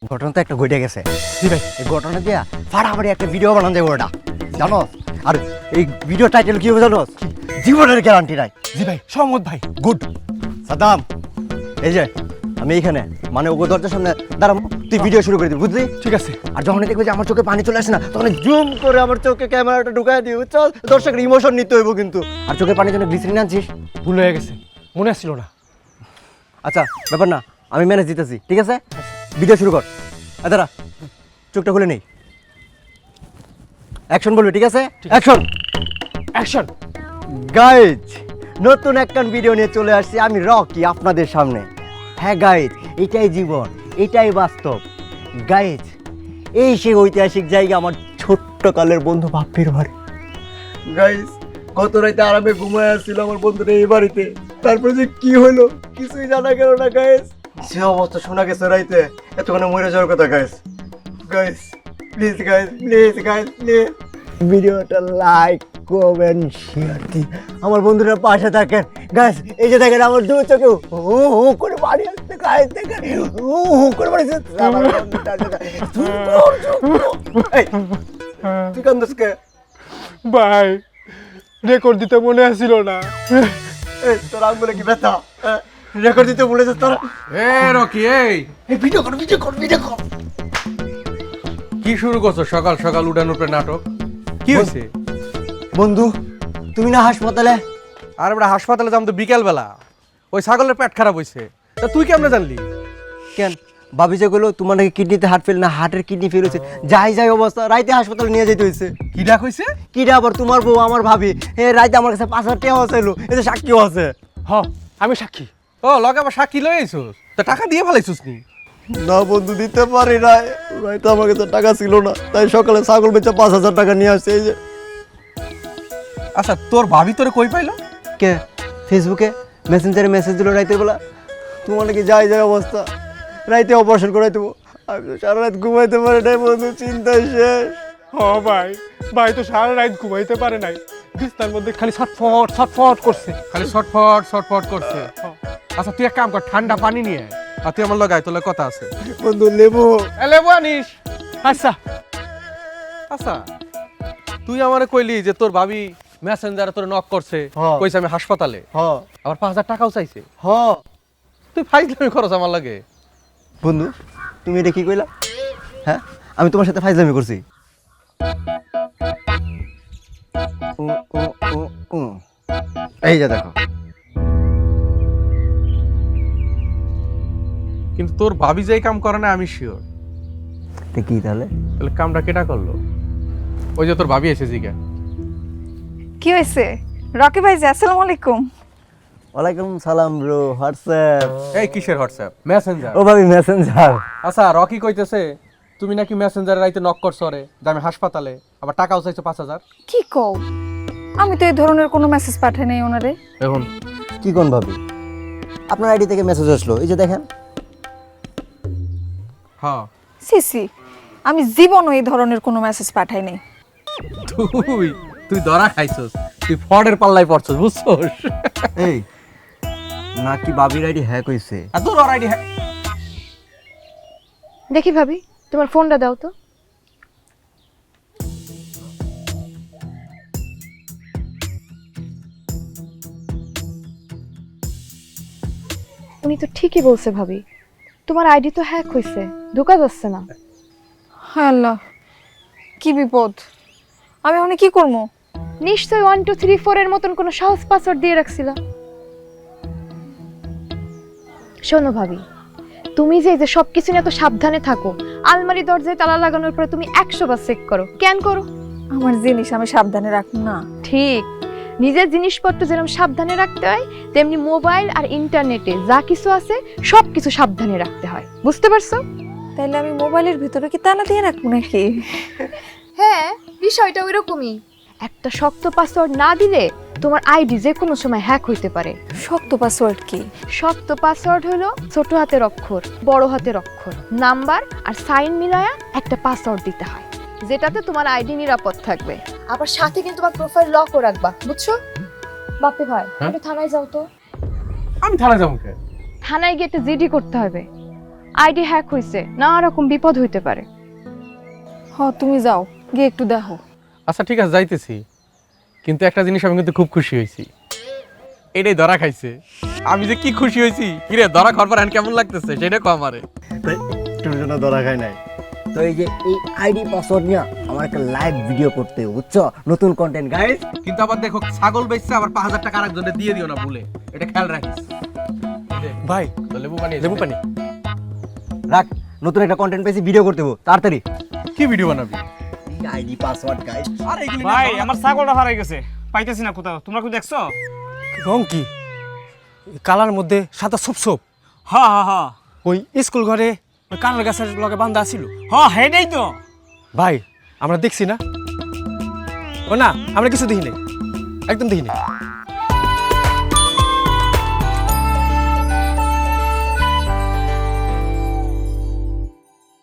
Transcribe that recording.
ঘটনা তো একটা ঘটে গেছে। জি ভাই। এই ঘটনা দিয়া ফাটাফাটি একটা ভিডিও বানানো যাবে ওটা, জানো? আর এই ভিডিও টাইটেল কি হবে জানো? জীবনের গ্যারান্টি নাই। জি ভাই, সহমত ভাই। গুড। সাদ্দাম, এই যে আমি এইখানে মানে ওগো দরজার সামনে দাঁড়াবো, তুই ভিডিও শুরু করে দিবি, বুঝলি? ঠিক আছে। আর যখন দেখবে যে আমার চোখে পানি চলে আসে না, তখন জুম করে আমার চোখে ক্যামেরাটা ঢুকাই দিও, চল দর্শকের ইমোশন নিতে হইব কিন্তু। আর চোখের পানির জন্য গ্লিসারিন আনছিস? ভুল হয়ে গেছে, মনে আসছিল না। আচ্ছা ব্যাপার না, আমি ম্যানেজ দিতেছি, ঠিক আছে? ভিডিও শুরু কর। দাঁড়া, চোখটা খুলে নেই, অ্যাকশন বলবি, ঠিক আছে? অ্যাকশন। অ্যাকশন। গাইজ, নতুন একটা ভিডিও নিয়ে চলে আসছি আমি, রকি, আপনাদের সামনে। হ্যাঁ গাইজ, এটাই জীবন, এটাই বাস্তব। গাইজ, এই সেই ঐতিহাসিক জায়গা আমার ছোট্ট কালের বন্ধু বাপ্পির বাড়ি। গাইজ, গত রাতে আরামে ঘুমায় আসছিল আমার বন্ধুরা এই বাড়িতে, তারপরে যে কি হলো কিছুই জানা গেল না গাইজ। যে অবস্থা শোনা গেছে রাইতে, এতক্ষণে মরে যাওয়ার কথা guys. Guys please, guys please, guys please ভিডিওটা লাইক কমেন্ট শেয়ার দিন, আমার বন্ধুরা পাশে থাকেন। গাইজ এই যে দেখেন আমার দু চোখে হু হু করে বাড়ি আসছে, গাইজ দেখেন হু হু করে বাড়ি আসছে। আমার বন্ধুটা এই, তুই কান্দসকে ভাই, রেকর্ড দিতে মনে আসছিল না। এই তোর আঙ্গুলে কি ব্যথা? রেকর্ড দিতে বলেছে তোরা? এ রকি, এই ভিডিও কর, ভিডিও কর, ভিডিও কর। কি শুরু করছো সকাল সকাল উড়ান উপরে নাটক? কি হয়েছে? বন্ধু তুমি না হাসপাতালে? আর আমরা হাসপাতালে যাম তো বিকেল বেলা, ওই ছাগলের পেট খারাপ হয়েছে। তা তুই কেমনে জানলি? কেন ভাবি যে গুলো তোমার নাকি কিডনিতে হার্ট ফেল, না হার্টের কিডনি ফেল হয়েছে, যাই যাই অবস্থা, রাইতে হাসপাতালে নিয়ে যেতে হয়েছে। কি ডাক হয়েছে? কিডা আবার তোমার বউ আমার ভাবি, রাইতে আমার কাছে 5,000 টাকা আছে, এতে সাক্ষীও আছে। হ, আমি সাক্ষী। ও লগে আবার সাক্ষী লয়ে আইছস, তা টাকা দিয়ে ফেলাইছস নি? না বন্ধু, দিতে পারি না, রাইতে আমার কাছে টাকা ছিল না, তাই সকালে ছাগল বেচে 5,000 টাকা নিয়ে আসছে। এই যে আচ্ছা, তোর ভাবি তোরে কই পাইলো? কে ফেসবুকে মেসেঞ্জারে মেসেজ দিল রাইতে বেলা, তোমার নাকি যাই যাই অবস্থা, রাইতে অপারেশন করাই দেবো। আমি তো সারা রাত ঘুমাইতে পারি নাই বন্ধু, চিন্তায় শেষ। হ ভাই, ভাই তো সারা রাত ঘুমাইতে পারে নাই, বিছনার মধ্যে খালি ছটফট ছটফট করছে। খালি শর্টফট শর্টফট করছে। আচ্ছা তুই এক কাম কর, ঠান্ডা পানি নিয়ে আয়, আর তুই আমার লগাই, তোর লগে কথা আছে। বন্ধু লেবু। লেবু আনিস। আচ্ছা। আচ্ছা তুই আমারে কইলি যে তোর ভাবি মেসেঞ্জারে তোর নক করছে, হ্যাঁ। কইছে আমি হাসপাতালে, হ আবার 5,000 টাকাও চাইছে। হ তুই ফাইজলামি খরচ আমার লাগে। বন্ধু তুমি এটা কি কইলা? হ্যাঁ, আমি তোমার সাথে ফাইজলামি করছি? উ, উ, উ, উ। এই যে দেখো, কিন্তু তোর ভাবি যে এই কাম করে না আমি শিওর। এটা কি তাহলে? তাহলে কামটা কেটা করলো? ওই যে তোর ভাবি এসে জিগা। কি হয়েছে রকি ভাই? আসসালামু আলাইকুম। ওয়ালাইকুম সালাম ব্রো, হোয়াটসঅ্যাপ। এই কিসের হোয়াটসঅ্যাপ? মেসেঞ্জার। ও ভাবি মেসেঞ্জার। আচ্ছা রকি কইতেছে তুমি নাকি মেসেঞ্জারে রাইতে নক করছো রে, যে আমি হাসপাতালে, আবার টাকাও চাইছো 5,000। কি কও? আমি তো এই ধরনের কোনো মেসেজ পাঠাই নাই ওনারে। এখন কি কোন ভাবি? আপনার আইডি থেকে মেসেজ আসলো, এই যে দেখেন। হ্যাঁ, সিসি, আমি জীবনও এই ধরনের কোনো মেসেজ পাঠাই নাই। তুই ধরা খাইছস, তুই ফ্রডের পাল্লায় পড়ছস, বুঝছস? এই নাকি ভাবির আইডি হ্যাক হইছে? আর তোর আইডি। দেখি ভাবি, তোমার ফোনটা দাও তো। উনি তো ঠিকই বলছে ভাবি, তোমার আইডি তো হ্যাক হয়েছে, ঢোকা যাচ্ছে না। হায় আল্লাহ, কি বিপদ! আমি এখন কি করবো? নিশ্চয়ই 1 2 3 4 এর মতন কোনো সহজ পাসওয়ার্ড দিয়ে রাখছিলা। শোনো ভাবি, তুমি যে এই যে সবকিছু নিয়ে এত সাবধানে থাকো, আলমারি দরজায় তালা লাগানোর পরে তুমি 100 বার চেক করো, কেন করো? আমার জিনিস আমি সাবধানে রাখবো না? ঠিক, নিজের জিনিসপত্র যেরকম সাবধানে রাখতে হয়, তেমনি মোবাইল আর ইন্টারনেটে যা কিছু আছে সবকিছু সাবধানে রাখতে হয়, বুঝতে পারছো? তাইলে আমি মোবাইলের ভিতরে কি তালা দিয়ে রাখবো নাকি? হ্যাঁ, বিষয়টা ওইরকমই। একটা শক্ত পাসওয়ার্ড না দিলে তোমার আইডি যে কোনো সময় হ্যাক হইতে পারে। শক্ত পাসওয়ার্ড কি? শক্ত পাসওয়ার্ড হলো ছোট হাতের অক্ষর, বড় হাতের অক্ষর, নাম্বার আর সাইন মিলায়া একটা পাসওয়ার্ড দিতে হয়, যেটাতে তোমার আইডি নিরাপদ থাকবে। আবার সাথে কিন্তু তোমার প্রোফাইল লকও রাখবা, বুঝছো? বাপ্পি ভাই, হ্যাঁ? একটু থানায় যাও তো। আমি থানায় যাবো কে? থানায় গিয়ে একটা জিডি করতে হবে। আইডি হ্যাক হয়েছে, নানা রকম বিপদ হইতে পারে। তুমি যাও গিয়ে একটু দেখো। আচ্ছা ঠিক আছে, যাইতেছি। কিন্তু একটা জিনিস আমি কিন্তু খুব খুশি হয়েছি, এটাই ধরা খাইছে। আমি যে কি খুশি হয়েছি, কিরে ধরা খাওয়ার পর কেমন লাগতেছে সেটা কম আরে। তোর জন্য ধরা খাই নাই তো এই যে এই আইডি পাসওয়ার্ড নিয়ে আমার একটা লাইভ ভিডিও করতে হবে, বুঝছো? নতুন কন্টেন্ট গাইস। কিন্তু আবার দেখো ছাগল বেচছে, আবার 5000 টাকা আরেকজনে দিয়ে দিও না ভুলে, এটা খেয়াল রাখিস। ভাই তো লেবু পানি, লেবু পানি। রাখ, নতুন একটা কন্টেন্ট পেয়েছি, ভিডিও করতে হবে তাড়াতাড়ি। কি ভিডিও বানাবি? ID password guys. আরে এগুলি ভাই আমার ছাগলটা হারাই গেছে, পাইতেছি না কোথাও। তোমরা কি দেখছো? রং কি? কালার মধ্যে সাদা সোপ সোপ। হা হা হা ওই স্কুল ঘরে ওই কানাল গাছের লগে বান্ধা ছিল। হা, হেডেই তো। ভাই আমরা দেখছি না? ও না, আমরা কিছু দেখি নাই, একদম দেখি নাই।